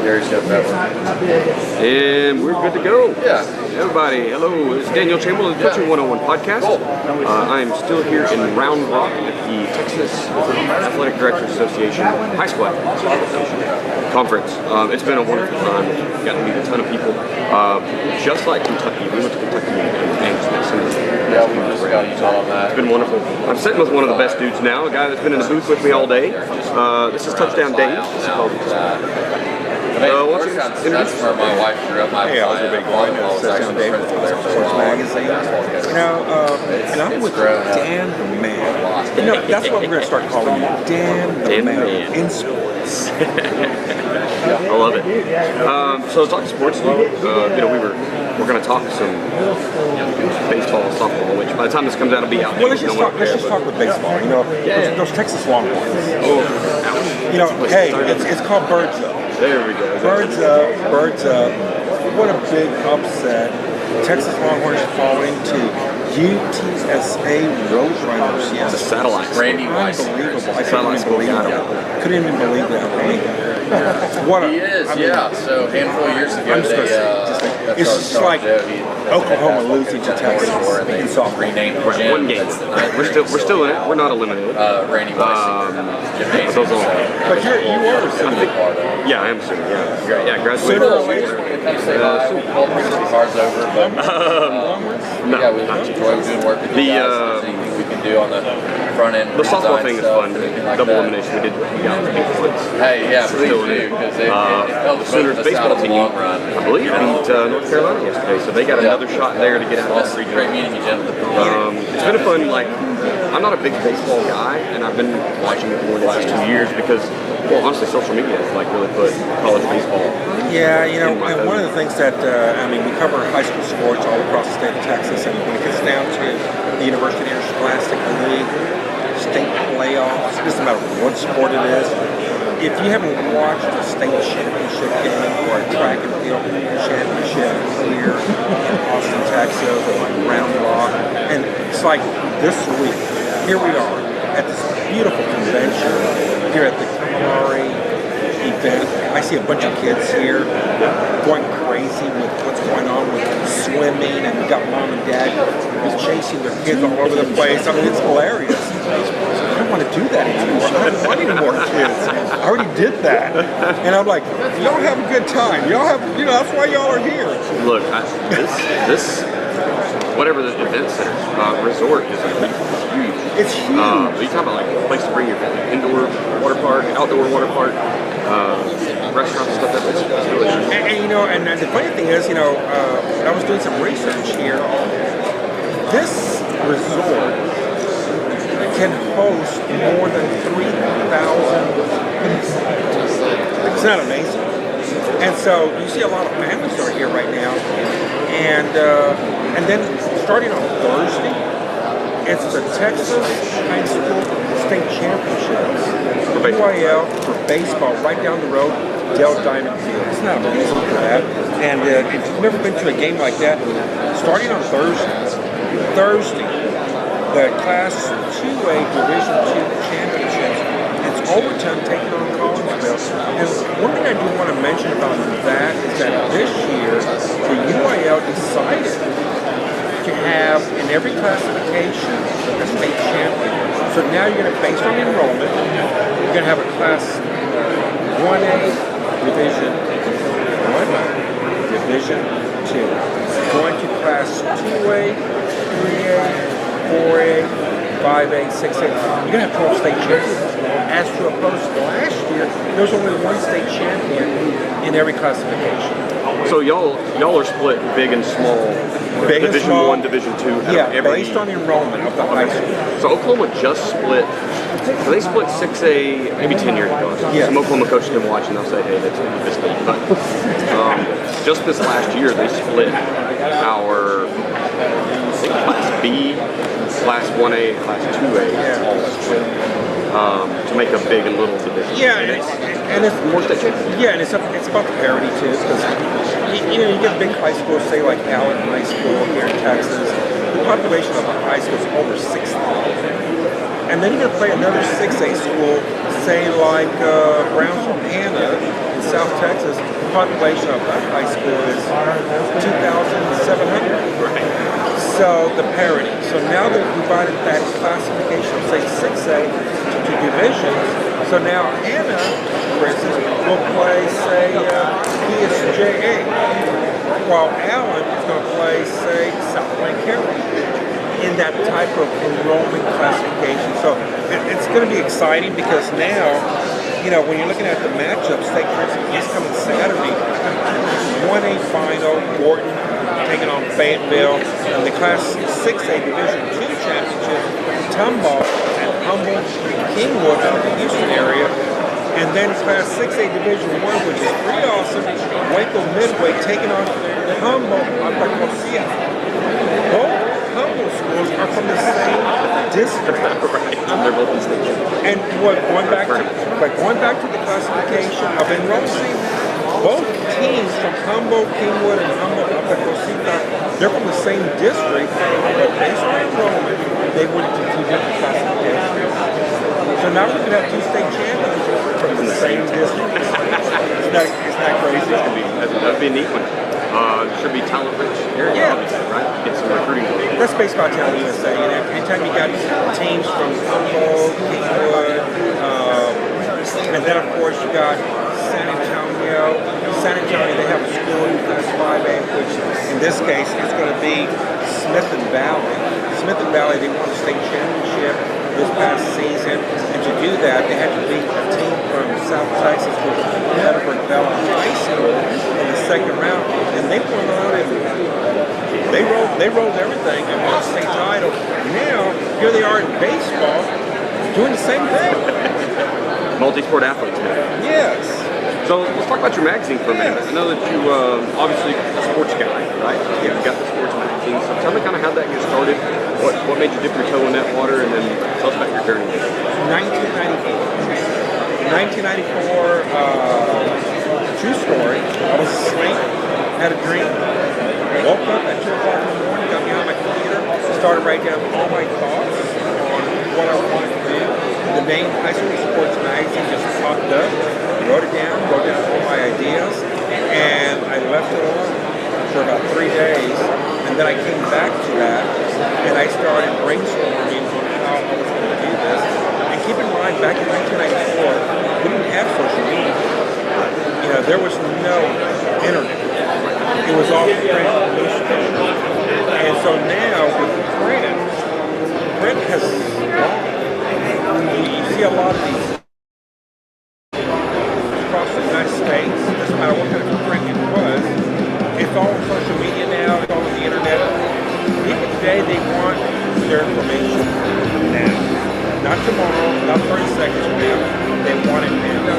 secondary stuff that way. And we're good to go. Yeah. Everybody, hello. It's Daniel Chamberlain, Coaching 101 podcast. Cool. I'm still here in Round Rock at the Texas Athletic Directors Association High School Athletic Association Conference. It's been a wonderful time. Got to meet a ton of people. Just like Kentucky. We went to Kentucky and met some of the Yeah, we just got you on that. It's been wonderful. I'm sitting with one of the best dudes now, a guy that's been in the booth with me all day. This is Touchdown Dave. This is called That's where my wife grew up. Hey, I was a big fan of Touchdown Dave Sports Magazine. And I'm with Dan the Man. That's what we're going to start calling you, Dan the Man in sports. I love it. So talk sports. We're going to talk some baseball, softball, which by the time this comes out, it'll be out. Well, let's just talk with baseball. Those Texas Longhorns. Oh, hey, it's called Birds Up. There we go. Birds up. What a big upset. Texas Longhorns falling to UTSA Roadrunners. Yes. The satellites. Randy Weiss. Unbelievable. I couldn't even believe that. Couldn't even believe that. He is, yeah. So a handful of years ago, it's just like Oklahoma losing to Texas in softball. Renamed the Right, one game. We're still in it. We're not eliminated. Randy Weiss. But you are a senior. Yeah, I am soon. Yeah, graduated. Car's over, but No, yeah, we not enjoy doing work with you guys. Things we can do on the front end. The softball thing is fun. Like Double that. elimination. We got 8 points. Hey, yeah, please Still do, in it. because it helps Sooners us baseball out in the team, long run. I believe, beat North Carolina yesterday, so they got another shot there to get out of that region. Great meeting you, gentlemen. It's been a fun, I'm not a big baseball guy, and I've been watching it more the last 2 years because, well, honestly, social media has really put college baseball. Yeah, and one of the things that, we cover high school sports all across the state of Texas, and when it gets down to the University Interscholastic League, state playoffs, it doesn't matter what sport it is, if you haven't watched a state championship game or a track and field championship here in Austin, Texas, or Round Rock, and it's like this week, here we are at this beautiful convention here at the Camaraderie event. I see a bunch of kids here going crazy with what's going on with swimming, and we've got mom and dad chasing their kids all over the place. I mean, it's hilarious. I don't want to do that anymore. I don't want any more kids. I already did that. And I'm like, y'all have a good time. Y'all have, that's why y'all are here. Look, this whatever the event center, resort is huge. It's huge. You talk about a place to bring your indoor water park, outdoor water park, restaurants and stuff. That's really nice. And the funny thing is, I was doing some research here. This resort can host more than 3,000 people. It's not amazing. And so you see a lot of families are here right now. And then starting on Thursday, it's the Texas High School State Championships for UIL for baseball right down the road, Dell Diamond Field. It's not amazing for that. And if you've never been to a game like that, starting on Thursday, the Class 2A Division II Championships, it's Overton taking on Collinsville. And one thing I do want to mention about that is that this year, the UIL decided to have in every classification a state champion. So now you're going to, based on enrollment, you're going to have a Class 1A Division 1, Division 2. Going to Class 2A, 3A, 4A, 5A, 6A. You're going to have 12 state champions. As to opposed to last year, there was only one state champion in every classification. So y'all are split big and small. Big and Division small. 1, Division 2. Based on enrollment of the high school. So Oklahoma just split. So they split 6A maybe 10 years ago. Yeah. Some Oklahoma coaches can watch and they'll say, hey, that's this thing. But just this last year, they split our Class B, Class 1A, Class 2A, all split to make a big and little division. Yeah, and it's more state champions. Yeah, and it's about the parity too, because you get big high schools, say like Allen High School here in Texas. The population of the high school is over 6,000, and then you're going to play another 6A school, say like Brownsville, Hannah, in South Texas, the population of that high school is 2,700. So the parity. So now they've divided that classification of, say, 6A to 2 divisions. So now Anna, for instance, will play, say, THSADA, while Alan is going to play, say, South Lake County in that type of enrollment classification. So it's going to be exciting because now, you know, when you're looking at the matchups, take for instance, this coming Saturday, 1A final, Gordon taking on Fayetteville, and the Class 6A Division II Championship, Tomball and Humboldt, Kingwood out of the Houston area, and then Class 6A Division I, which is pretty awesome, Waco Midway taking on Humboldt out of Garcia. Both Humboldt schools are from the same district. They're both in state. And going back to the classification of enrollment, both teams from Humboldt, Kingwood, and Humboldt, they're from the same district, but based on enrollment, they went to 2 different classifications. So now we can have 2 state champions from the same district. It's not crazy. That'd be a neat one. Should be talent rich area, obviously, right? Get some recruiting. That's Baseball Talent USA. You know, anytime you got teams from Humboldt, Kingwood, and then of course you got San Antonio. San Antonio, they have a school in Class 5A, which in this case is going to be Smith and Valley. Smith and Valley, they won the state championship this past season, and to do that, they had to beat a team from South Texas, which was Edinburgh Valley High School, in the second round, and they went on and they rolled everything and won the state title. Now, here they are in baseball, doing the same thing. Multi-sport athletes, man. Yes. So let's talk about your magazine for a minute. I know that you obviously a sports guy, right? Yeah. You've got the sports magazine. So tell me kind of how that got started. What made you dip your toe in that water, and then tell us about your journey. 1994, true story. I was asleep, had a dream, woke up at 2 o'clock in the morning, got behind my computer, started writing down all my thoughts on what I wanted to do. The name High School Sports Magazine just popped up. Wrote down all my ideas, and I left it alone for about 3 days, and then I came back to that, and I started brainstorming on how I was going to do this. And keep in mind, back in 1994, we didn't have social media. You know, there was no internet. It was all print newspaper. And so now with print has gone. You see a lot of these across the United States, doesn't matter what kind of print it was, it's all on social media now, it's all on the internet. People today, they want their information now. Not tomorrow, not 30 seconds from now. They want it now.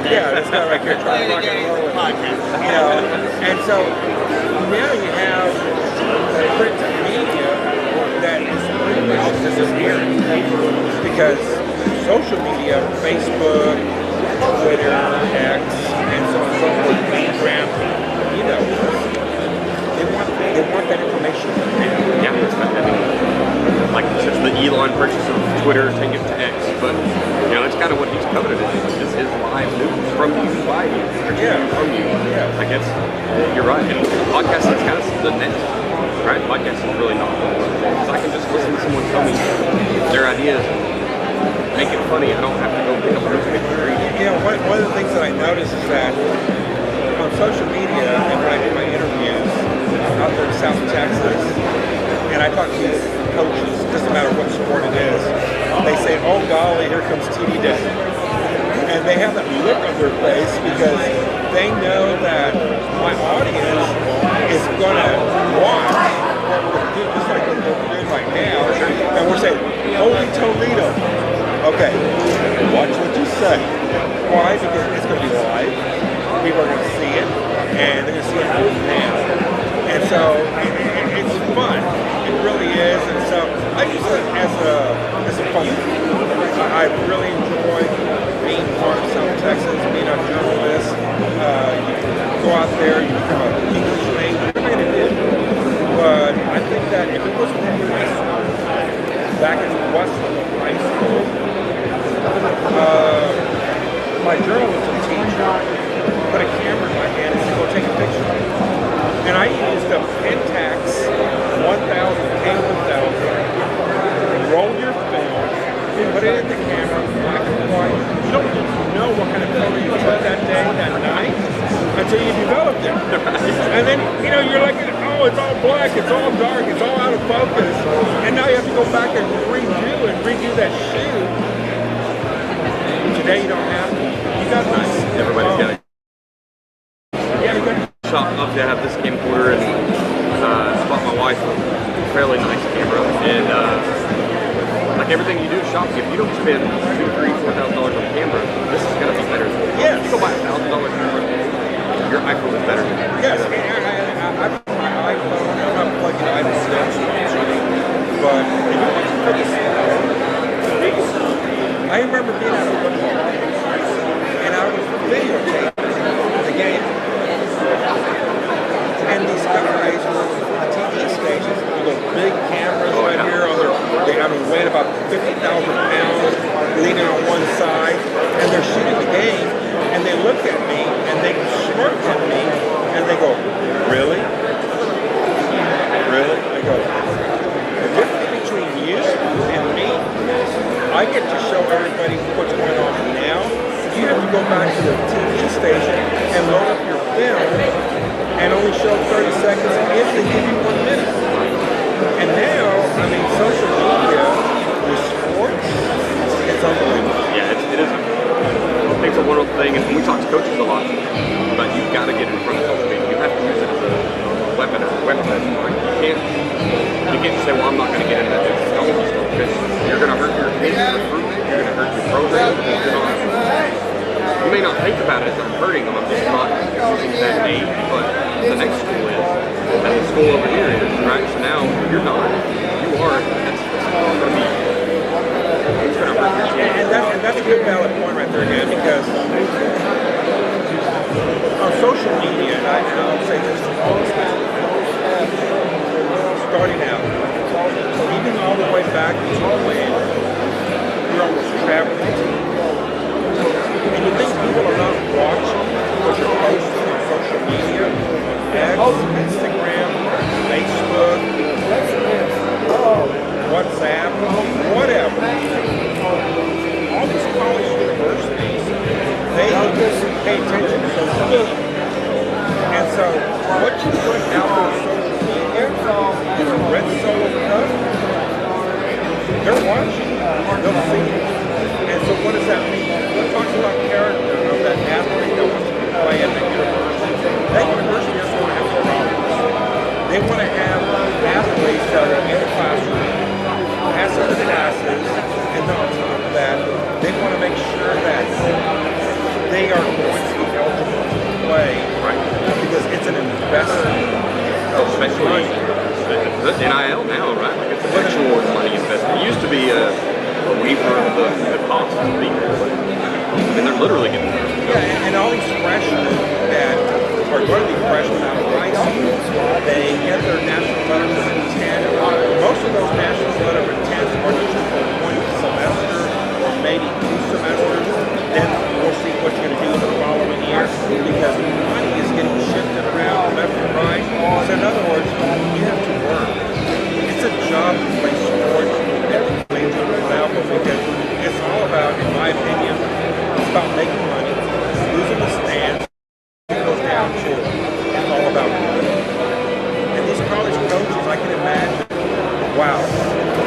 Yeah, this guy right here trying to rock and roll with it. You know, and so now you have print media that is pretty much disappearing because social media, Facebook, Twitter, X, and so on and so forth, Instagram, you know, they want that information now. Yeah, I mean, like since the Elon purchase of Twitter, take it to X, but you know, that's kind of what he's coveted. This is live news from you, by you, from you. Yeah. I guess you're right. And podcast is kind of the next, right? Podcast is really not the one. Because I can just listen to someone tell me their ideas, make it funny. I don't have to go pick up a newspaper and read it. You know, one of the things that I noticed is that on social media, and when I do my interviews out there in South Texas, and I talk to these coaches, doesn't matter what sport it is, they say, oh golly, here comes TD Day. And they have that look on their face because they know that my audience is going to watch what we're doing, just like what we're doing right now. And we're saying, holy Toledo. Okay, watch what you say. Why? Because it's going to be live. People are going to see it, and they're going to see it now. And so it's fun. It really is. And so I use it as a fun thing. I really enjoy being part of South Texas, being a journalist. You go out there, you become an English major. We're not going to do it. But I think that if it was in high school, back in Westland High School, my journalism teacher put a camera in my hand and said, go take a picture. And I used a Pentax 1000, K1000, roll your film, put it in the camera, black and white. You don't even know what kind of color you took that day, that night, until you developed it. And then, you know, you're like, oh, it's all black, it's all dark, it's all out of focus. And now you have to go back and redo that shoot. Today you don't have to. You got this. Everybody's got it. Yeah, you got it. Shop up to have this camcorder and bought my wife a fairly nice camera. And like everything you do shopping, if you don't spend $2,000, $3,000, $4,000 on a camera, this is gonna be better. Yes. If you go buy a $1,000 camera, your iPhone is better. Yes, and I put my iPhone, I'm not plugging iPhone steps, but if you want to put this I remember being at a football and I was videotaping the game. And these guys were on the TV stations with those big cameras right here on they weighed about 50,000 pounds, leaning on one side, and they're shooting the game, and they look at me, and they smirk at me, and they go, really? Really? I go, the difference between you and me, I get to show everybody what's going on now. You have to go back to the TV station and load up your film and only show 30 seconds if they give you 1 minute. And now, I mean, social media with sports, it's unbelievable. Yeah, it is. It's a wonderful thing, and we talk to coaches a lot, but you've got to get in front of social media. You have to use it as a weapon, You can't say, well, I'm not going to get into that technology stuff, because you're going to hurt your kids, you're going to hurt your program. You may not think about it as I'm hurting them, I'm just not using that name, but the next school is, and the school over here is, right? So now, you're not. You are. That's going to be, it's going to hurt your kids. And that's a good valid point right there again, because on social media, and I'll say this to all starting out, even all the way back to when you're almost traveling, and you think people are not watching what you're posting on social media, X, Instagram, Facebook, WhatsApp, whatever. All these college universities, they pay attention to social media. And so what you put out on social media is a red solo cup. They're watching. They'll see it. And so what does that mean? We're talking about character of that athlete that wants to play at that university. That university doesn't want to have problems. They want to have athletes that are in the classroom, passing the classes, and on top of that, they want to make sure that they are going to be eligible to play, right? Because it's an investment. Especially the NIL now, right? Like it's an actual money investment. It used to be a weaver of the cost of being there, and they're literally getting there. Yeah, and all these freshmen that are going to be freshmen out of high school, they get their national letters of intent. Most of those national letters of intent are just for one semester or maybe 2 semesters. Then we'll see what you're going to do the following year, because money is getting shifted around left and right. So in other words, you have to work. It's a job to play sports. Every collegiate level, because it's all about, in my opinion, it's about making money, losing the stands. It goes down to, it's all about money. And these college coaches, I can imagine, wow,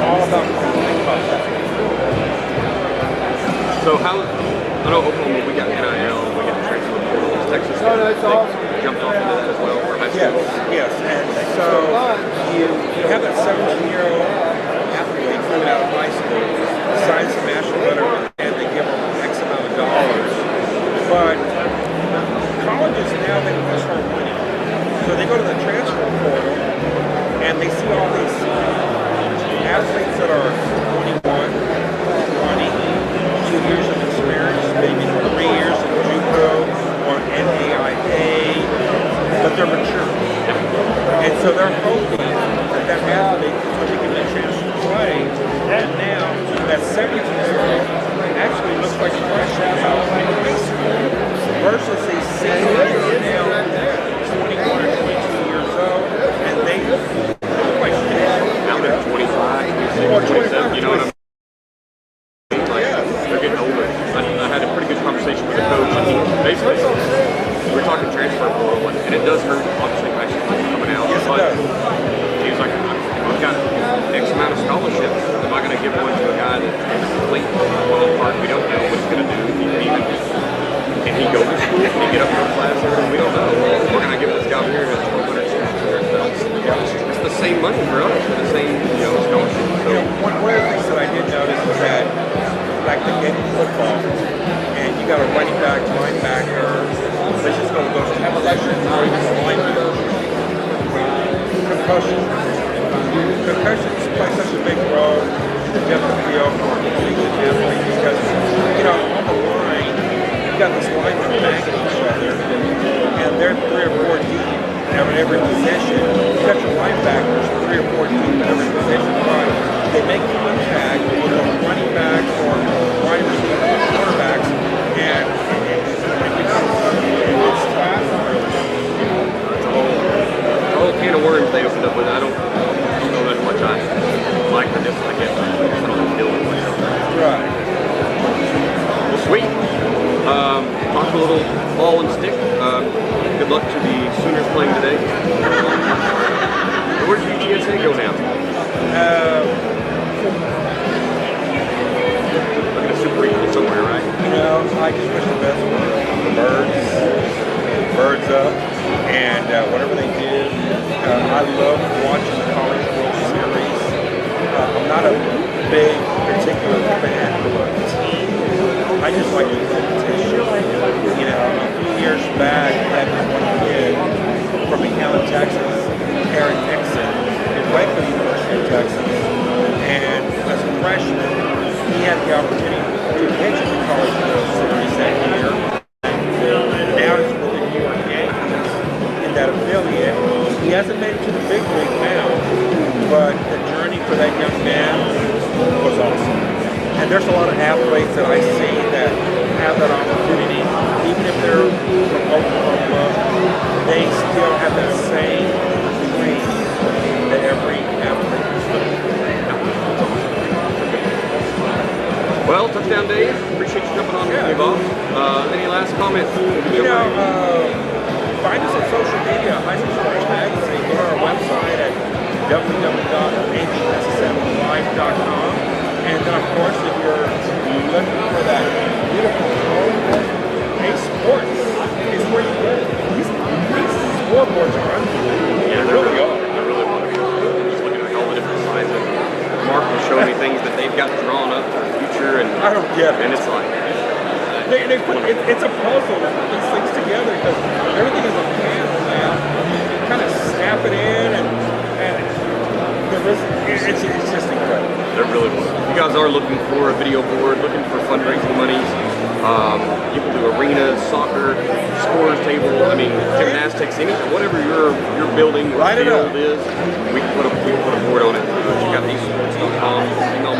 all about money. So how, I know Oklahoma, we got NIL, we got transfer portal, Texas jumped off into that as well for high school. Yes. And so you have that 17-year-old athlete coming out of high school, signs the national letter, and they give them X amount of dollars. But colleges now, they want to start winning. So they go to the transfer portal, and they see all these athletes that are 21, 20, 2 years of experience, maybe 3 years of JUCO or NAIA, but they're mature. And so they're hoping that that athlete 17-year-old actually looks like fresh out of high school versus a 16-year-old now 21 or 22 years old, and they look like Now they're 25, 26, 27, you know what I mean? They're getting older. I had a pretty good conversation with the coach, and he basically, we're talking transfer portal, and it does hurt, obviously, high school coming out. Yes, it but does. he was like, I've got X amount of scholarships. Am I going to give one to a guy that's complete wild card? We don't know what he's going to do. Can he go to school? Can he get up to a class there? We don't know. We're going to give this guy over here that's 1,200 students. It's the same money for us, for the same, scholarship. So, one of the things that I did notice is that, like the game of football, and you got a running back, linebacker, let's just go with those two positions, or even a linebacker. Concussions play such a big role in the depth of field for collegiate athletes because, on the line, you got this lineman banging each other, and they're 3 or 4 deep at every possession. You got your linebackers 3 or 4 deep at every possession. Why? They make contact with the running back or wide receiver or quarterbacks, and it becomes tough. the whole can of worms they opened up with, I don't know that much I like or dislike it. I don't deal with it myself. Right. Well, sweet. Talk a little ball and stick. Good luck to the Sooners playing today. Where did THSADA go now? Looking at Super Eagle somewhere, right? I just wish the best for the birds up, and whatever they did. I love watching the College World Series. I'm not a big particular fan of a team. I just like the competition. A few years back, I had this one kid from McAllen, Texas, Aaron Nixon, who went to the University of Texas, and as a freshman, he had the opportunity to pitch in the College World Series that year. Now he's with the New York Yankees in that affiliate. He hasn't made it to the big league now, but the journey for that young man was awesome. And there's a lot of athletes that I see that have that opportunity, even if they're from Oklahoma, they still have that same dream that every athlete is living. Well, touchdown Dave. Appreciate you jumping on with me, boss. Any last comments? Find us on social media, High School Sports Magazine. Go to our website at www.hsmlive.com. And then, of course, if you're looking for that beautiful home, Ace Sports is where you go. These scoreboards are unbelievable. Yeah, they really are. I really want to be just looking at all the different sizes. Mark will show me things that they've got drawn up for the future, and I don't get it. And it's like it's a puzzle to put these things together because everything is a panel now. You kind of snap it in, and it's just incredible. They're really wonderful. If you guys are looking for a video board, looking for fundraising monies, you can do arenas, soccer, scores table, gymnastics, whatever your building or field is, we can put a board on it. Check out acesports.com, email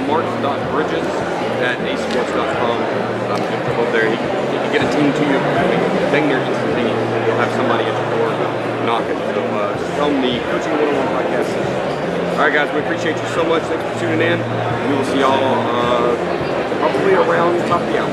mark.bridges@acesports.com. You can come over there, he can get a team to you, dang near instantly, you'll have somebody at your door knocking. So just tell them the Coaching 101 podcast. Alright guys, we appreciate you so much. Thanks for tuning in. We will see y'all probably around top of the hour.